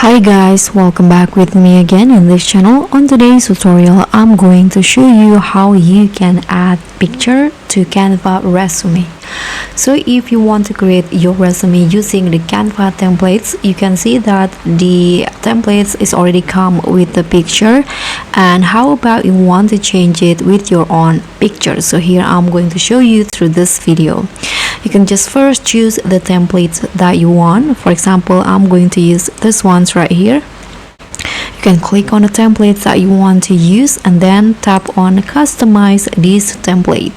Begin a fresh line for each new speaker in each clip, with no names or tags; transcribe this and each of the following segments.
Hi guys, welcome back with me again in this channel. On today's tutorial, I'm going to show you how you can add picture to Canva resume. So if you want to create your resume using the Canva templates, you can see that the templates is already come with the picture. And how about you want to change it with your own picture? So here I'm going to show you through this video. You can just first choose the templates that you want. For example, I'm going to use this ones right here. You can click on the templates that you want to use and then tap on customize this template.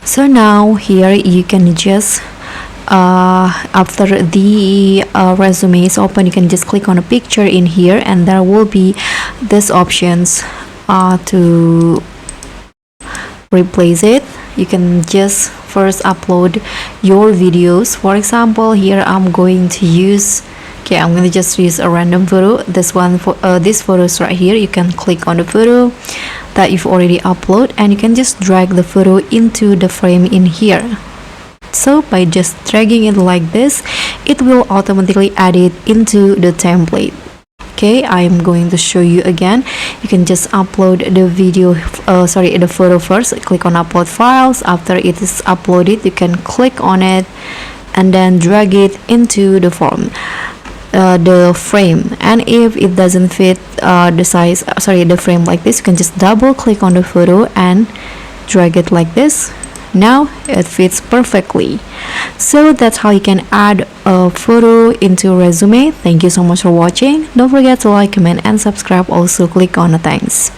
So now here you can just after the resume is open, you can just click on a picture in here and there will be these options to replace it. You can just first upload your videos. For example, here I'm going to use I'm going to just use a random photo. This one for this photos right here. You can click on the photo that you've already uploaded and you can just drag the photo into the frame in here. So by just dragging it like this, it will automatically add it into the template. Okay, I'm going to show you again. You can just upload the the photo first. Click on upload files. After it is uploaded, you can click on it and then drag it into the the frame. And if it doesn't fit the frame like this, you can just double click on the photo and drag it like this. Now it fits perfectly. So that's how you can add a photo into a resume. Thank you so much for watching. Don't forget to like, comment and subscribe. Also click on the thanks.